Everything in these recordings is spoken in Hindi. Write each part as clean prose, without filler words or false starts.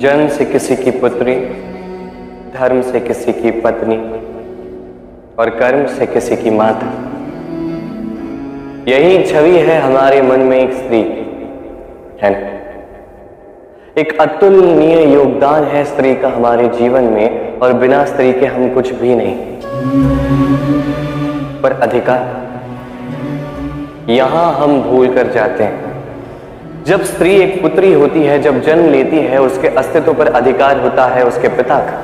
जन्म से किसी की पुत्री, धर्म से किसी की पत्नी और कर्म से किसी की माता। यही छवि है हमारे मन में एक स्त्री है ना। एक अतुलनीय योगदान है स्त्री का हमारे जीवन में, और बिना स्त्री के हम कुछ भी नहीं। पर अधिकार यहां हम भूल कर जाते हैं। जब स्त्री एक पुत्री होती है, जब जन्म लेती है, उसके अस्तित्व पर अधिकार होता है उसके पिता का।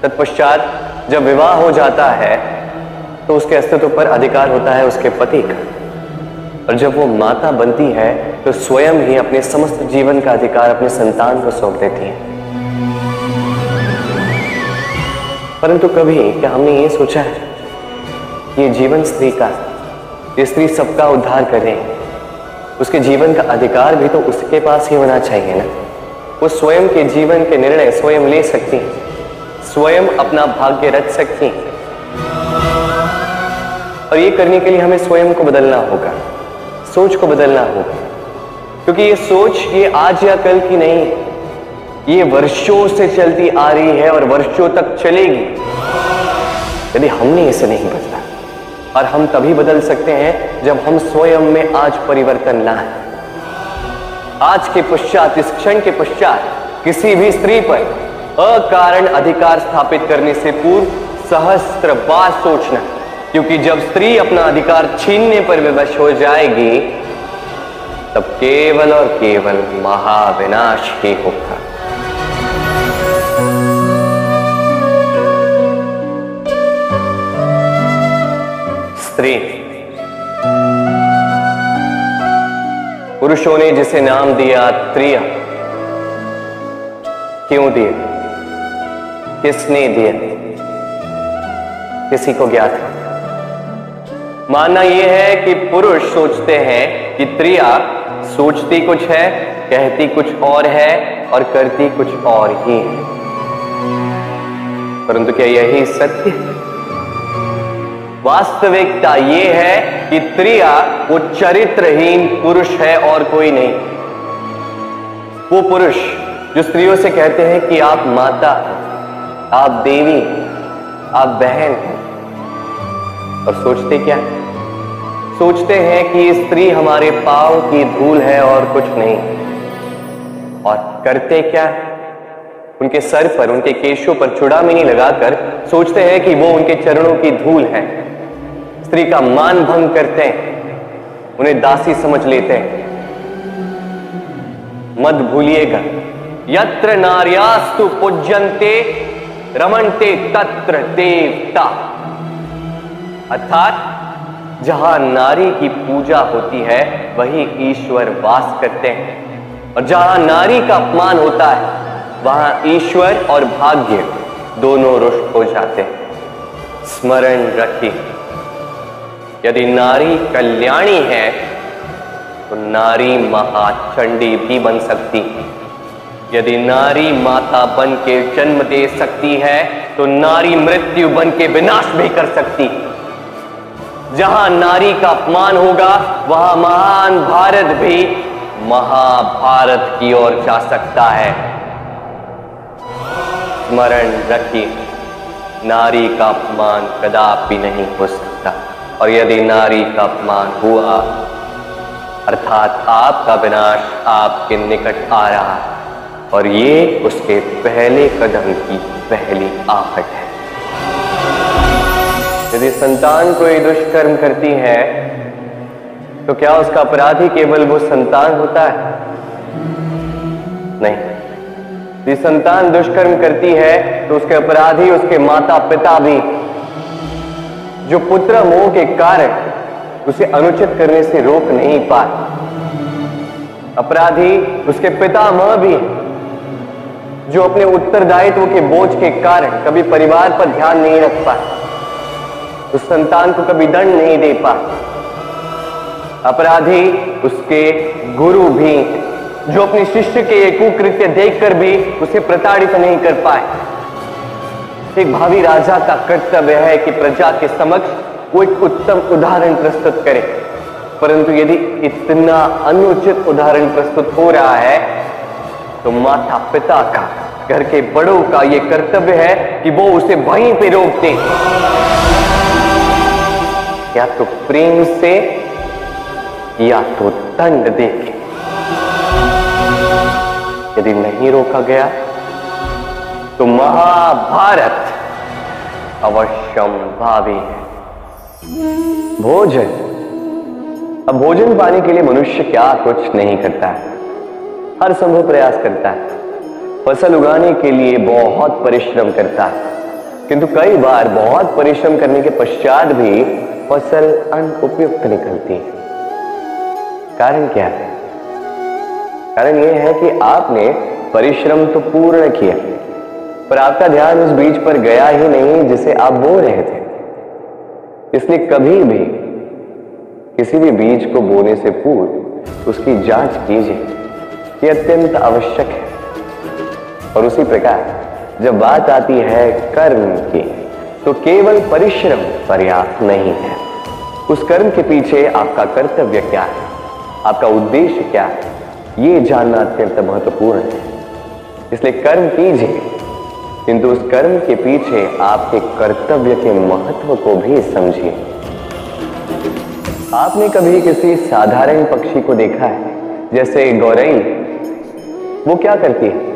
तत्पश्चात जब विवाह हो जाता है तो उसके अस्तित्व पर अधिकार होता है उसके पति का। और जब वो माता बनती है तो स्वयं ही अपने समस्त जीवन का अधिकार अपने संतान को सौंप देती है। परंतु कभी क्या हमने ये सोचा है कि ये जीवन स्त्री का, ये स्त्री सबका उद्धार करे, उसके जीवन का अधिकार भी तो उसके पास ही होना चाहिए ना। वो स्वयं के जीवन के निर्णय स्वयं ले सकती, स्वयं अपना भाग्य रच सकती। और ये करने के लिए हमें स्वयं को बदलना होगा, सोच को बदलना होगा। क्योंकि ये सोच ये आज या कल की नहीं, ये वर्षों से चलती आ रही है और वर्षों तक चलेगी यदि हमने इसे नहीं बदला। और हम तभी बदल सकते हैं जब हम स्वयं में आज परिवर्तन लाएं। आज के पश्चात, इस क्षण के पश्चात किसी भी स्त्री पर अकारण अधिकार स्थापित करने से पूर्व सहस्त्र बार सोचना। क्योंकि जब स्त्री अपना अधिकार छीनने पर विवश हो जाएगी तब केवल और केवल महाविनाश ही होगा। स्त्री, पुरुषों ने जिसे नाम दिया त्रिया, क्यों दिया, किसने दिया, किसी को ज्ञात है? मानना यह है कि पुरुष सोचते हैं कि त्रिया सोचती कुछ है, कहती कुछ और है और करती कुछ और ही है। परंतु क्या यही सत्य है? वास्तविकता यह है कि त्रिया वो चरित्रहीन पुरुष है और कोई नहीं। वो पुरुष जो स्त्रियों से कहते हैं कि आप माता, आप देवी, आप बहन हैं, और सोचते क्या? सोचते हैं कि स्त्री हमारे पांव की धूल है और कुछ नहीं। और करते क्या? उनके सर पर, उनके केशों पर चूड़ामणि लगाकर सोचते हैं कि वो उनके चरणों की धूल है। स्त्री का मान भंग करते हैं, उन्हें दासी समझ लेते हैं। मत भूलिएगा, यत्र नार्यास्तु पूज्यन्ते रमन्ते तत्र देवता। अर्थात जहां नारी की पूजा होती है वही ईश्वर वास करते हैं। और जहां नारी का अपमान होता है वहां ईश्वर और भाग्य दोनों रुष्ट हो जाते हैं। स्मरण रखिए, यदि नारी कल्याणी है तो नारी महाचंडी भी बन सकती है। यदि नारी माता बन के जन्म दे सकती है तो नारी मृत्यु बन के विनाश भी कर सकती। जहां नारी का अपमान होगा वहां महान भारत भी महाभारत की ओर जा सकता है। स्मरण रखिए, नारी का अपमान कदापि नहीं हो सकता। और यदि नारी का अपमान हुआ अर्थात आपका विनाश आपके निकट आ रहा है, और ये उसके पहले कदम की पहली आहट है। यदि संतान कोई दुष्कर्म करती है तो क्या उसका अपराधी केवल वो संतान होता है? नहीं। यदि संतान दुष्कर्म करती है तो उसके अपराधी उसके माता पिता भी, जो पुत्र मोह के कारण उसे अनुचित करने से रोक नहीं पाए। अपराधी उसके पितामह भी, जो अपने उत्तरदायित्व के बोझ के कारण कभी परिवार पर ध्यान नहीं रख पाए, उस संतान को कभी दंड नहीं दे पाए। अपराधी उसके गुरु भी, जो अपने शिष्य के ये कुकृत्य देखकर भी उसे प्रताड़ित नहीं कर पाए। एक भावी राजा का कर्तव्य है कि प्रजा के समक्ष वो एक उत्तम उदाहरण प्रस्तुत करे। परंतु यदि इतना अनुचित उदाहरण प्रस्तुत हो रहा है तो माता पिता का, घर के बड़ों का यह कर्तव्य है कि वो उसे वहीं पे रोक दें, या तो प्रेम से या तो दंड देके। यदि नहीं रोका गया तो महाभारत अवश्यंभावी है। भोजन। अब भोजन पाने के लिए मनुष्य क्या कुछ नहीं करता है, हर संभव प्रयास करता है। फसल उगाने के लिए बहुत परिश्रम करता है, किंतु कई बार बहुत परिश्रम करने के पश्चात भी फसल अनुपयुक्त निकलती है। कारण क्या है? कारण यह है कि आपने परिश्रम तो पूर्ण किया, पर आपका ध्यान उस बीज पर गया ही नहीं जिसे आप बो रहे थे। इसलिए कभी भी किसी भी बीज को बोने से पूर्व उसकी जांच कीजिए, यह अत्यंत आवश्यक है। और उसी प्रकार जब बात आती है कर्म की, तो केवल परिश्रम पर्याप्त नहीं है। उस कर्म के पीछे आपका कर्तव्य क्या है, आपका उद्देश्य क्या है, ये जानना अत्यंत महत्वपूर्ण है। इसलिए कर्म कीजिए, किंतु उस कर्म के पीछे आपके कर्तव्य के महत्व को भी समझिए। आपने कभी किसी साधारण पक्षी को देखा है, जैसे गौरई? वो क्या करती है?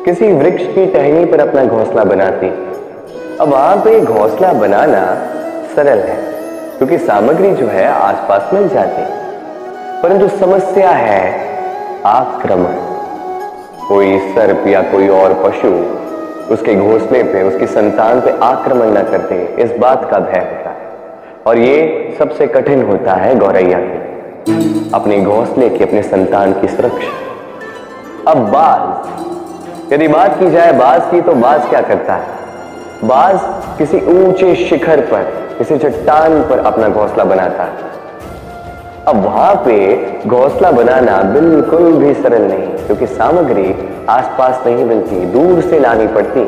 किसी वृक्ष की टहनी पर अपना घोंसला बनाती। अब वहां पे घोंसला बनाना सरल है, क्योंकि सामग्री जो है आसपास मिल जाती, परंतु समस्या है आक्रमण। कोई सर्प या कोई और पशु उसके घोंसले पे, उसकी संतान पे आक्रमण न करते, इस बात का भय होता है। और ये सबसे कठिन होता है गौरैया के, अपने घोंसले की, अपने संतान की सुरक्षा। अब बाज, यदि बात की जाए बाज की, तो बाज क्या करता है? बाज किसी ऊंचे शिखर पर, किसी चट्टान पर अपना घोंसला बनाता है। अब वहां पे घोंसला बनाना बिल्कुल भी सरल नहीं, क्योंकि सामग्री आसपास नहीं मिलती, दूर से लानी पड़ती।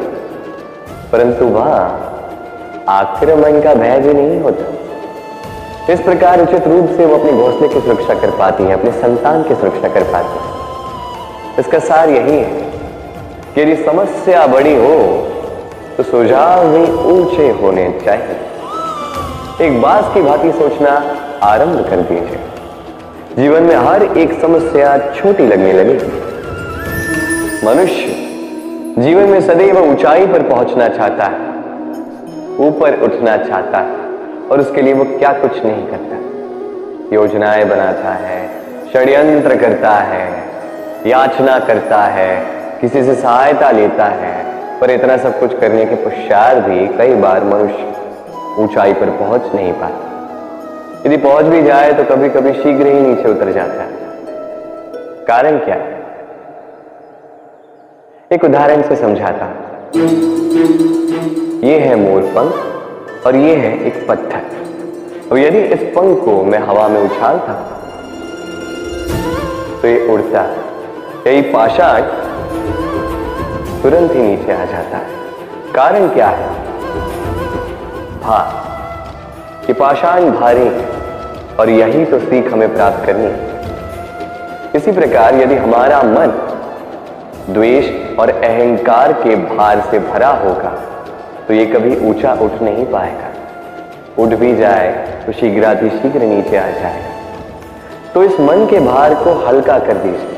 परंतु वहां आक्रमण का भय भी नहीं होता। इस प्रकार उचित रूप से वो अपने घोंसले की सुरक्षा कर पाती है, अपने संतान की सुरक्षा कर पाती है। इसका सार यही है कि यदि समस्या बड़ी हो तो सुझाव भी ऊंचे होने चाहिए। एक बाज की भांति सोचना आरंभ कर दीजिए। जीवन में हर एक समस्या छोटी लगने लगेगी। मनुष्य जीवन में सदैव ऊंचाई पर पहुंचना चाहता है, ऊपर उठना चाहता है, और उसके लिए वो क्या कुछ नहीं करता। योजनाएं बनाता है, षड्यंत्र करता है, याचना करता है, किसी से सहायता लेता है, पर इतना सब कुछ करने के पश्चात भी कई बार मनुष्य ऊंचाई पर पहुंच नहीं पाता। यदि पहुंच भी जाए तो कभी कभी शीघ्र ही नीचे उतर जाता है। कारण क्या है? एक उदाहरण से समझाता हूं। यह है मोरपंख और यह है एक पत्थर। तो यदि इस पंख को मैं हवा में उछालता तो ये उड़ता, यही पाषाण तुरंत ही नीचे आ जाता है। कारण क्या है? भार। ये पाषाण भारी है, और यही तो सीख हमें प्राप्त करनी है। इसी प्रकार यदि हमारा मन द्वेष और अहंकार के भार से भरा होगा तो ये कभी ऊंचा उठ नहीं पाएगा। उठ भी जाए तो शीघ्रातिशीघ्र नीचे आ जाएगा। तो इस मन के भार को हल्का कर दीजिए,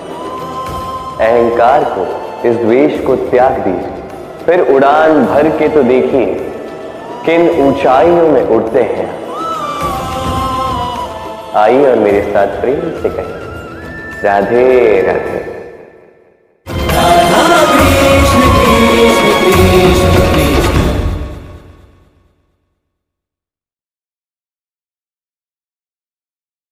अहंकार को, इस द्वेष को त्याग दीजिए, फिर उड़ान भर के तो देखिए किन ऊंचाइयों में उड़ते हैं। आइए और मेरे साथ प्रेम से कहें, राधे राधे।